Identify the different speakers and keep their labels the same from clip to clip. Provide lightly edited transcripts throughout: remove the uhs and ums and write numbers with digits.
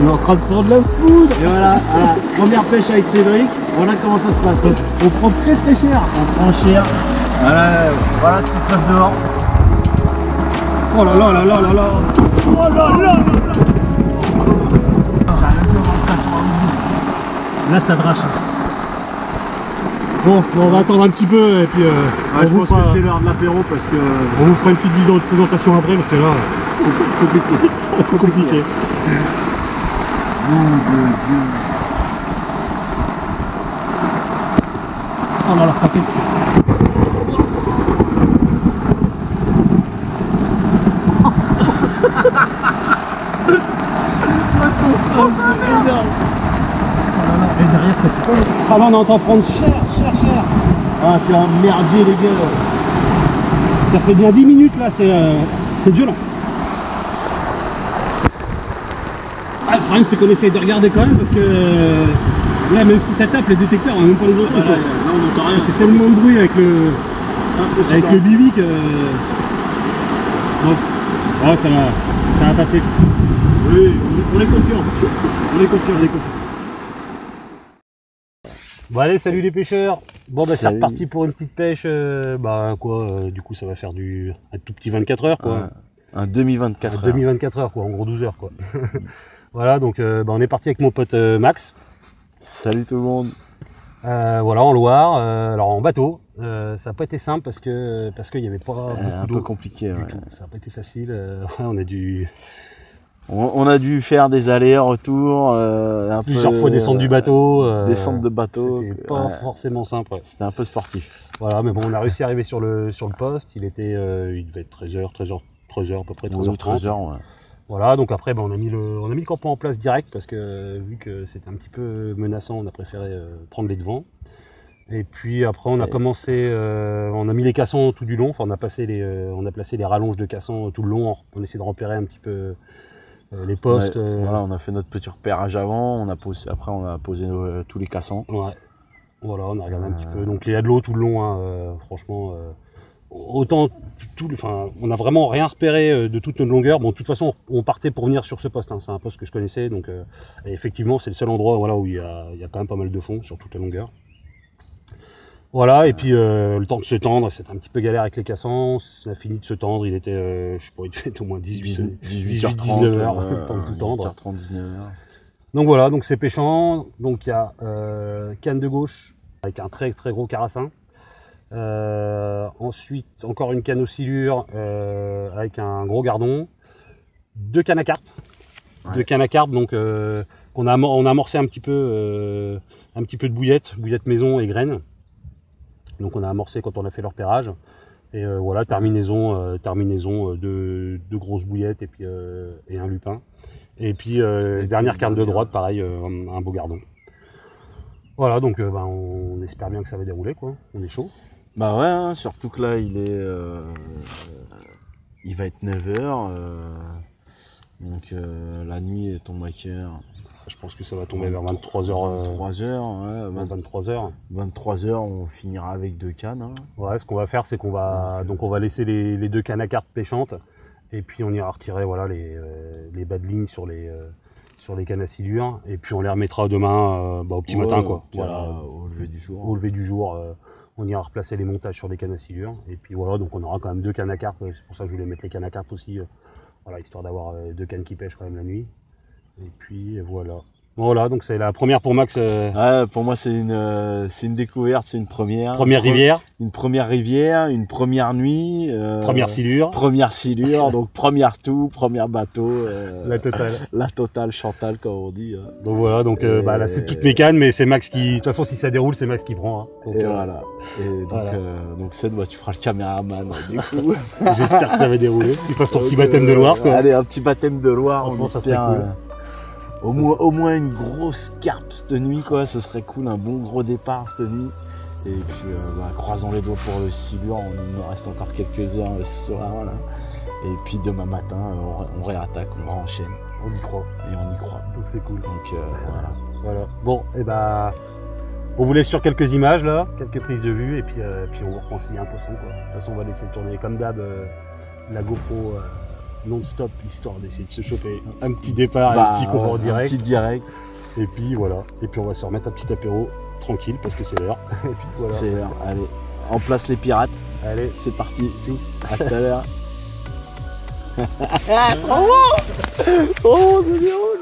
Speaker 1: On est en train de prendre la foudre. Et voilà, première pêche avec Cédric, voilà comment ça se passe. On prend très cher. On prend cher. Voilà ce qui se passe dehors. Oh là là là là là là. Oh là là là là. Là ça drache. Bon, on va attendre un petit peu et puis je pense que c'est l'heure de l'apéro parce que on vous fera une petite vidéo de présentation après parce que là compliqué. C'est un peu compliqué. Oh là là, ça fait. Et derrière ça fait quoi? Ah là on entend prendre cher. Ah c'est un merdier les gars. Ça fait bien 10 minutes là, c'est violent. Ah, le problème c'est qu'on essaye de regarder quand même parce que là même si ça tape les détecteurs on n'a même pas les autres. Là on n'entend rien. C'est tellement de bruit avec le bibi que. Donc oh, ça va passer. Oui, on est confiant. On est confiant. Bon allez, salut les pêcheurs. Bon bah c'est reparti pour une petite pêche. Du coup ça va faire un tout petit 24 heures quoi.
Speaker 2: Un demi-24 heures.
Speaker 1: Demi-24 heures quoi, en gros 12 heures quoi. Voilà, donc on est parti avec mon pote Max.
Speaker 2: Salut tout le monde.
Speaker 1: Voilà, en Loire, alors en bateau. Ça n'a pas été simple parce qu'il n'y avait pas beaucoup d'eau.
Speaker 2: Un peu compliqué, ouais.
Speaker 1: Ça n'a pas été facile.
Speaker 2: On a dû faire des allers-retours,
Speaker 1: plusieurs fois descendre du bateau.
Speaker 2: Descendre de bateau.
Speaker 1: C'était pas forcément simple. Ouais.
Speaker 2: C'était un peu sportif.
Speaker 1: Voilà, mais bon, on a réussi à arriver sur le poste. Il devait être 13h à peu près, 13h30.
Speaker 2: 13h, ouais.
Speaker 1: Voilà, donc après on a mis le campement en place direct parce que vu que c'était un petit peu menaçant, on a préféré prendre les devants. Et puis après on a commencé, on a mis les cassons tout du long, enfin on a placé les rallonges de cassons tout le long, on essaie de repérer un petit peu les postes.
Speaker 2: Voilà, on a fait notre petit repérage avant, après on a posé tous les cassons.
Speaker 1: Ouais. Voilà, on a regardé un petit peu. Donc il y a de l'eau tout le long, hein, franchement. Autant on a vraiment rien repéré de toute notre longueur. Bon, de toute façon, on partait pour venir sur ce poste. Hein. C'est un poste que je connaissais, donc et effectivement, c'est le seul endroit, voilà, où il y a quand même pas mal de fond sur toute la longueur. Voilà, et puis le temps de se tendre, c'était un petit peu galère avec les cassons. On a fini de se tendre, il était, je sais pas, il devait être au moins 18h30, 19h, le temps de tout tendre.
Speaker 2: 18h30, 19h.
Speaker 1: Donc voilà, donc c'est pêchant. Donc il y a canne de gauche avec un très très gros carassin. Ensuite encore une canne oscillure avec un gros gardon, deux cannes à carpe, donc on a amorcé un petit peu de bouillette maison et graines, donc on a amorcé quand on a fait le repérage et voilà, terminaison de grosses bouillettes et puis et un lupin et puis dernière carne de droite, pareil, un beau gardon. Voilà, donc on espère bien que ça va dérouler quoi, on est chaud.
Speaker 2: Bah ouais, hein, surtout que là il va être 9h, donc la nuit est tombe à quelle heure?
Speaker 1: Je pense que ça va tomber vers 23h.
Speaker 2: 23h, ouais.
Speaker 1: 23h.
Speaker 2: 23h, on finira avec 2 cannes. Hein.
Speaker 1: Ouais, ce qu'on va faire, c'est qu'on va laisser les 2 cannes à carpe pêchantes, et puis on ira retirer voilà les bas de ligne sur les cannes à silure, et puis on les remettra demain au petit matin quoi.
Speaker 2: Voilà, au lever du jour.
Speaker 1: Au lever du jour. On ira replacer les montages sur les cannes à silure. Et puis voilà, donc on aura quand même 2 cannes à carpe. C'est pour ça que je voulais mettre les cannes à carpe aussi. Voilà, histoire d'avoir 2 cannes qui pêchent quand même la nuit. Et puis voilà. Voilà, donc c'est la première pour Max.
Speaker 2: Ouais, pour moi c'est une découverte, c'est une première.
Speaker 1: Première rivière.
Speaker 2: Une première rivière, une première nuit.
Speaker 1: Première silure.
Speaker 2: Première silure, donc première tout, premier bateau.
Speaker 1: La totale.
Speaker 2: La totale Chantal, comme on dit.
Speaker 1: Donc voilà, donc là c'est toutes mes cannes, mais c'est Max qui. De toute façon, si ça déroule, c'est Max qui prend. Hein. Donc,
Speaker 2: et voilà. Et donc, voilà. Donc Ced, tu feras le caméraman du coup.
Speaker 1: J'espère que ça va dérouler. Tu fasses ton petit baptême de Loire, quoi.
Speaker 2: Allez, un petit baptême de Loire.
Speaker 1: Franchement, ça serait cool.
Speaker 2: Au moins une grosse carpe cette nuit quoi, ce serait cool, un bon gros départ cette nuit. Et puis croisons les doigts pour le silure, il nous reste encore quelques heures ce soir là. Et puis demain matin on réattaque, on enchaîne.
Speaker 1: On y croit.
Speaker 2: Et on y croit.
Speaker 1: Donc c'est cool.
Speaker 2: Donc voilà.
Speaker 1: Voilà. Bon, et bah, on vous laisse sur quelques images là, quelques prises de vue, et puis on vous reprend s'il y a un poisson quoi. De toute façon, on va laisser tourner comme d'hab la GoPro non-stop, histoire d'essayer de se choper un petit départ, un petit combat en direct.
Speaker 2: Un petit direct.
Speaker 1: Et puis voilà. Et puis on va se remettre un petit apéro tranquille parce que c'est l'heure. Et puis voilà.
Speaker 2: C'est l'heure. Allez, en place les pirates.
Speaker 1: Allez,
Speaker 2: C'est parti. Tous. À tout à l'heure. Trop bon. Oh, ça déroule.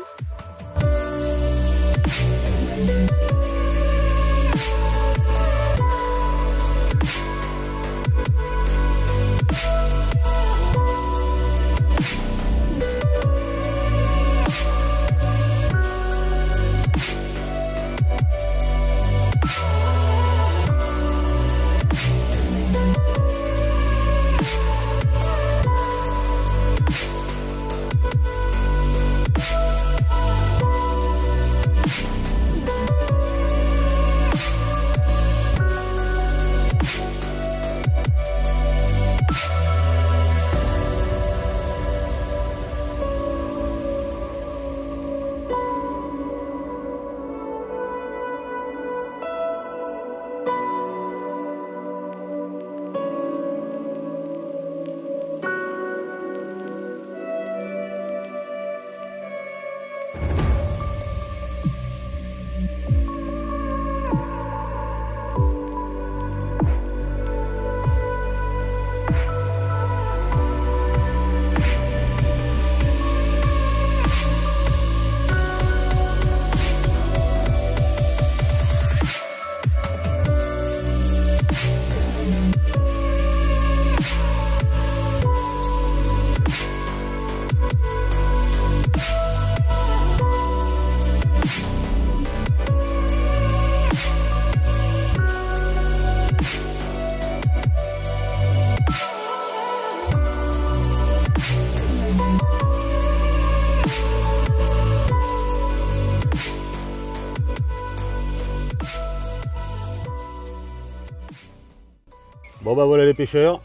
Speaker 1: bon bah voilà les pêcheurs.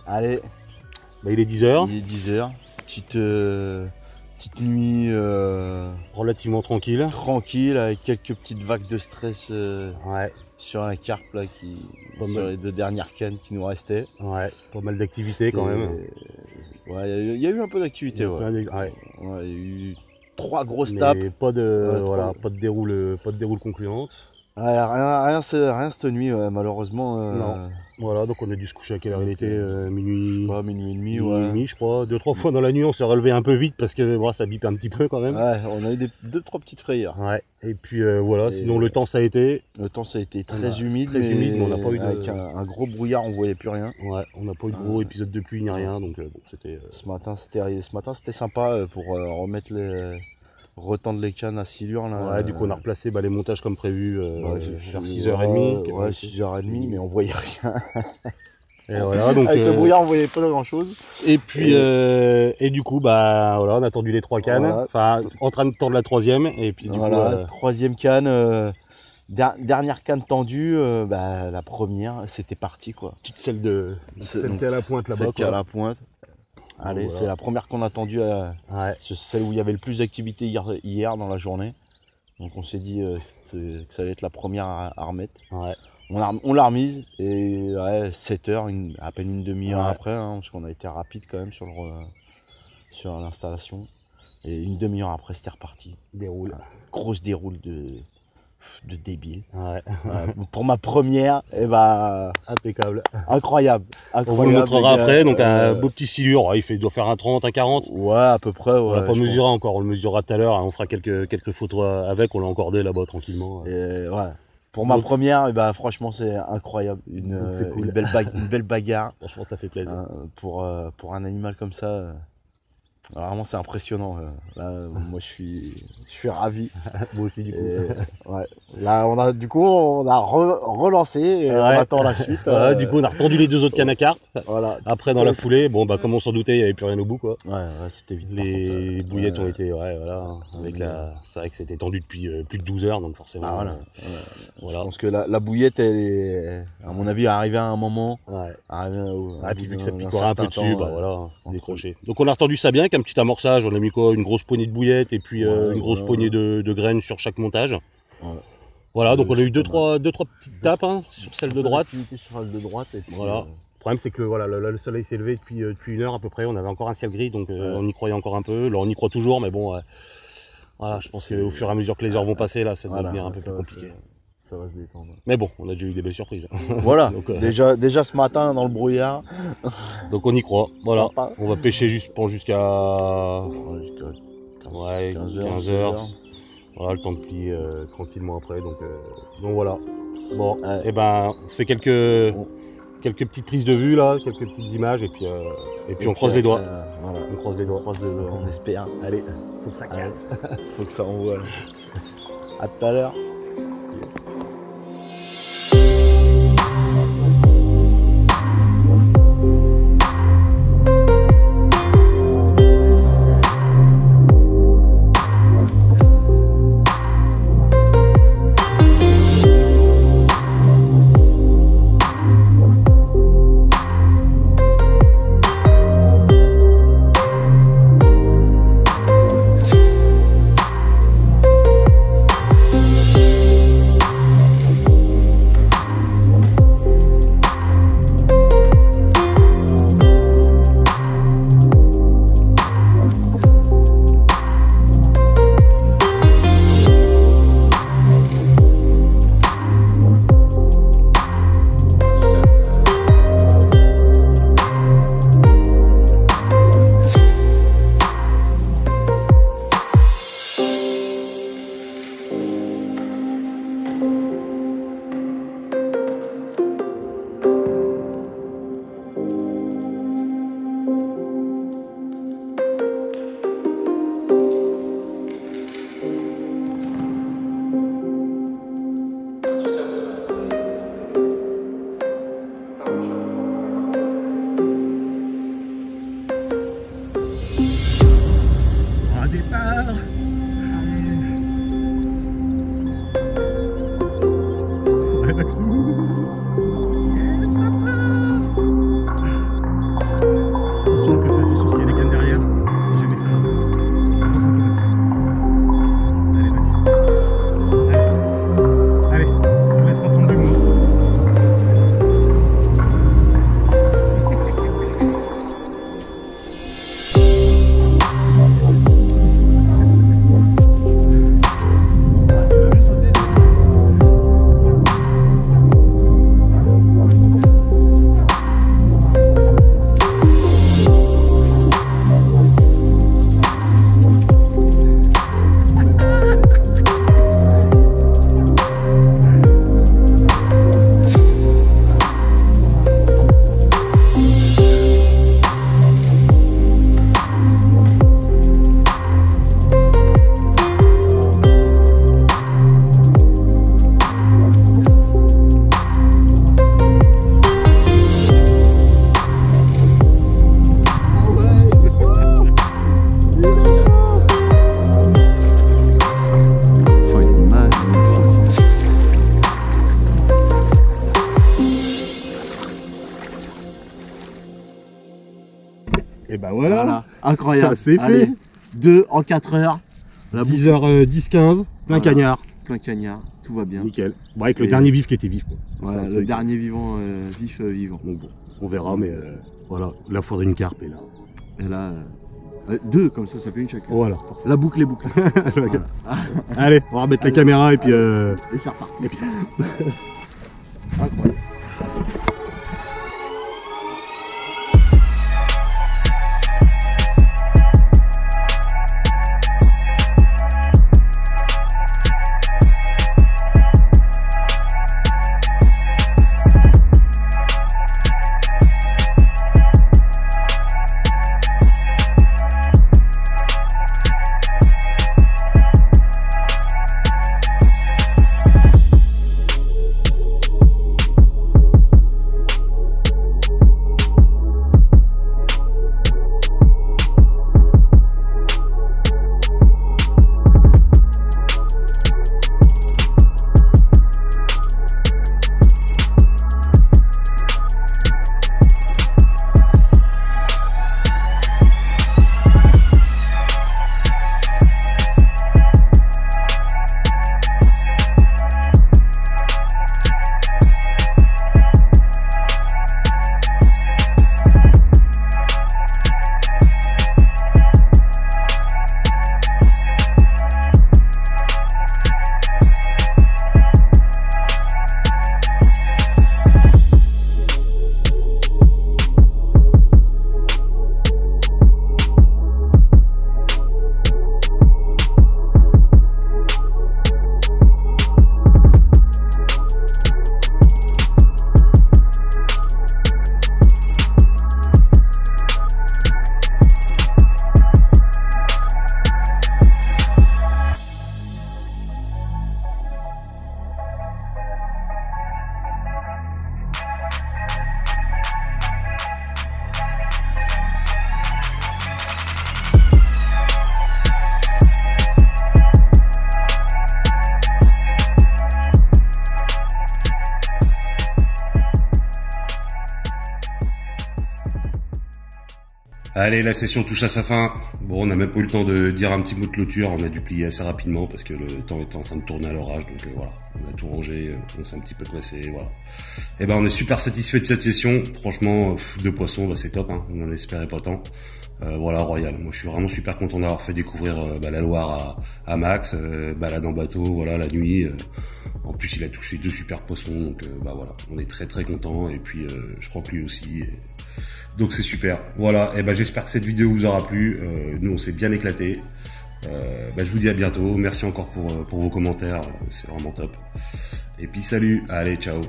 Speaker 2: Allez,
Speaker 1: Bah, il est 10h.
Speaker 2: il est 10h. Petite nuit
Speaker 1: Relativement tranquille.
Speaker 2: tranquille avec quelques petites vagues de stress
Speaker 1: Ouais,
Speaker 2: sur la carpe là,
Speaker 1: Pas
Speaker 2: sur
Speaker 1: mal.
Speaker 2: les 2 dernières cannes qui nous restaient.
Speaker 1: ouais, pas mal d'activités quand même.
Speaker 2: Ouais, il y a eu un peu d'activité. Ouais.
Speaker 1: Ouais.
Speaker 2: Ouais, il y a eu 3 grosses tapes.
Speaker 1: Mais pas de,
Speaker 2: Ouais,
Speaker 1: voilà,
Speaker 2: trop.
Speaker 1: pas de déroule concluante.
Speaker 2: Ouais, rien cette nuit, ouais, malheureusement.
Speaker 1: Non. Voilà, donc on a dû se coucher à quelle heure il était
Speaker 2: Je sais
Speaker 1: minuit,
Speaker 2: pas, minuit et demi,
Speaker 1: minuit et
Speaker 2: ouais.
Speaker 1: demi, je crois. 2-3 fois dans la nuit, on s'est relevé un peu vite parce que bon, ça bipait un petit peu quand même.
Speaker 2: Ouais, on a eu 2-3 petites frayeurs.
Speaker 1: Ouais. Et puis voilà,
Speaker 2: Et-
Speaker 1: sinon le temps ça a été.
Speaker 2: Le temps, ça a été
Speaker 1: Bah,
Speaker 2: très
Speaker 1: c'est
Speaker 2: humide,
Speaker 1: très humide, mais on n'a pas eu de-
Speaker 2: avec un gros brouillard, on voyait plus rien.
Speaker 1: Ouais, on n'a pas eu de gros épisode de pluie ni rien, donc bon, c'était.
Speaker 2: Ce matin, c'était sympa pour retendre les cannes à silure. Là.
Speaker 1: Ouais, du coup on a replacé les montages comme prévu
Speaker 2: Ouais,
Speaker 1: vers 6h30.
Speaker 2: Ouais, 6h30, mais on voyait rien.
Speaker 1: Et voilà, donc.
Speaker 2: Avec le brouillard, on voyait pas grand chose.
Speaker 1: Et puis et du coup bah voilà, on a tendu les 3 cannes,
Speaker 2: Voilà.
Speaker 1: enfin en train de tendre la 3e et puis du
Speaker 2: Voilà,
Speaker 1: coup
Speaker 2: 3e canne, dernière canne tendue, la première, c'était parti quoi.
Speaker 1: toute celle de celle
Speaker 2: Donc,
Speaker 1: qui est à la pointe là-bas.
Speaker 2: Celle qui est à
Speaker 1: quoi.
Speaker 2: la pointe. Allez,
Speaker 1: voilà.
Speaker 2: c'est la première qu'on a tendue,
Speaker 1: Ouais.
Speaker 2: c'est celle où il y avait le plus d'activité hier dans la journée. Donc on s'est dit que ça allait être la première à remettre.
Speaker 1: Ouais.
Speaker 2: On l'a remise et 7 heures, à peine une demi-heure
Speaker 1: Ouais.
Speaker 2: après, hein, parce qu'on a été rapide quand même sur l'installation. Et une demi-heure après, c'était reparti.
Speaker 1: Déroule.
Speaker 2: Grosse déroule de débile.
Speaker 1: Ouais.
Speaker 2: Pour ma première,
Speaker 1: Impeccable.
Speaker 2: incroyable.
Speaker 1: On vous le montrera
Speaker 2: les gars.
Speaker 1: après, donc un beau petit silure, ouais, il doit faire un 30, un 40.
Speaker 2: Ouais, à peu près.
Speaker 1: On l'a
Speaker 2: Ouais,
Speaker 1: pas
Speaker 2: je
Speaker 1: mesuré encore, on le mesurera tout à l'heure, hein, on fera quelques photos avec, on l'a encordé là-bas tranquillement.
Speaker 2: pense. Et, ouais. Pour ma
Speaker 1: Donc,
Speaker 2: première, franchement, c'est incroyable.
Speaker 1: Donc, c'est cool.
Speaker 2: Une belle bagarre.
Speaker 1: Franchement ça fait plaisir.
Speaker 2: Pour un animal comme ça, Vraiment, c'est impressionnant. Là, moi, je suis ravi.
Speaker 1: Moi aussi, du coup.
Speaker 2: Ouais. Là, on a relancé et on attend la suite.
Speaker 1: Du coup, on a retendu les 2 autres cannes à carpe.
Speaker 2: Voilà.
Speaker 1: Après, dans la foulée, bon, bah, comme on s'en doutait, il n'y avait plus rien au bout, quoi.
Speaker 2: Ouais, c'était vite.
Speaker 1: Les bouillettes ont été, voilà. Avec c'est vrai que c'était tendu depuis plus de 12 heures, donc forcément.
Speaker 2: Ah, voilà.
Speaker 1: Voilà.
Speaker 2: Je pense que la bouillette, elle est, à mon avis, arrivée à un moment.
Speaker 1: Ouais.
Speaker 2: Puis
Speaker 1: vu que ça picorait un peu dessus, bah voilà, c'est décroché. Donc on a retendu ça bien, avec un petit amorçage. On a mis quoi, une grosse poignée de bouillettes et puis une grosse poignée de graines sur chaque montage. Voilà, donc on a eu deux trois petites tapes sur celle de droite.
Speaker 2: Sur celle de droite et puis,
Speaker 1: voilà. Le problème c'est que voilà, le soleil s'est levé depuis 1 heure à peu près. On avait encore un ciel gris, donc on y croyait encore un peu. Là on y croit toujours, mais bon, voilà, je pense qu'au fur et à mesure que les heures vont passer, là, ça va devenir un peu plus compliqué.
Speaker 2: Ça va se détendre.
Speaker 1: Mais bon, on a déjà eu des belles surprises.
Speaker 2: Voilà, donc, déjà ce matin dans le brouillard.
Speaker 1: Donc on y croit, voilà.
Speaker 2: Sympa.
Speaker 1: On va pêcher jusqu'à
Speaker 2: 15 heures.
Speaker 1: Voilà, le temps de plier tranquillement après. Donc voilà. Bon, et ben on fait quelques petites prises de vue là, quelques petites images et puis on croise les doigts.
Speaker 2: Voilà.
Speaker 1: On croise les doigts.
Speaker 2: On espère.
Speaker 1: Allez, faut que ça casse.
Speaker 2: Faut que ça envoie. À tout à l'heure.
Speaker 1: Et ben voilà,
Speaker 2: incroyable,
Speaker 1: c'est fait.
Speaker 2: 2 en 4 heures.
Speaker 1: 10h10-15, plein cagnard.
Speaker 2: Plein cagnard, tout va bien.
Speaker 1: Nickel. Bon, avec le dernier vif qui était vif. Quoi.
Speaker 2: Voilà, le dernier vivant, vivant.
Speaker 1: Donc bon, on verra, mais voilà, là il faudrait une carpe et là.
Speaker 2: Et là, 2 comme ça fait une chacun.
Speaker 1: Voilà.
Speaker 2: La boucle est bouclée.
Speaker 1: Voilà. Allez, on va remettre la caméra et puis.
Speaker 2: Et c'est reparti.
Speaker 1: Et puis ça.
Speaker 2: Incroyable.
Speaker 1: Allez, la session touche à sa fin. Bon, on n'a même pas eu le temps de dire un petit mot de clôture. On a dû plier assez rapidement parce que le temps était en train de tourner à l'orage. Donc voilà, on a tout rangé, on s'est un petit peu pressé, voilà. Et ben, on est super satisfait de cette session. Franchement, de poissons, bah, c'est top, hein. On en espérait pas tant. Voilà, Royal. Moi, je suis vraiment super content d'avoir fait découvrir la Loire à Max, balade en bateau, voilà, la nuit. En plus, il a touché 2 super poissons, donc bah voilà, on est très très content. Et puis, je crois que lui aussi. Donc c'est super. Voilà. Et ben, j'espère que cette vidéo vous aura plu. Nous, on s'est bien éclaté. Je vous dis à bientôt. Merci encore pour vos commentaires. C'est vraiment top. Et puis salut. Allez, ciao.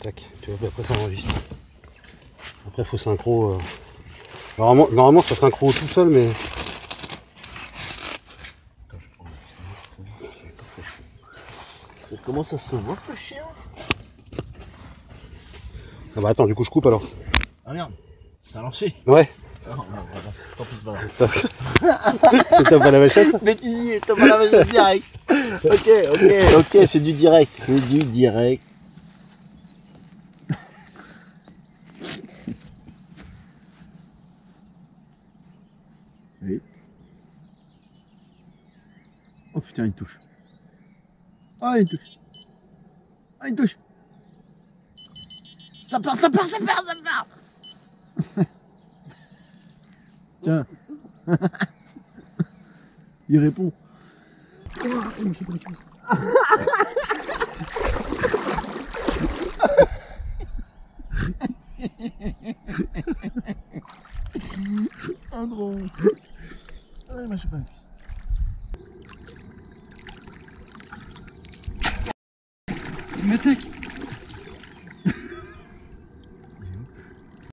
Speaker 1: Tac, tu vois, après ça enregistre. Après faut synchro. Normalement ça synchro tout seul, mais.
Speaker 2: Attends, je prends ça commence à se voir, ce chien.
Speaker 1: Ah bah attends, du coup je coupe alors.
Speaker 2: Ah merde, t'as lancé?
Speaker 1: Ouais.
Speaker 2: Ah non, voilà. Tant pis, c'est pas grave.
Speaker 1: C'est top à la vachette?
Speaker 2: Bêtisier, top à la vachette direct. Ok, c'est du direct. C'est du direct. Oui. Oh putain, il touche. Ah, il touche. Ah, il touche. Ça part. Tiens. Il répond. Un gros. Ouais, moi je sais pas. M'attaque.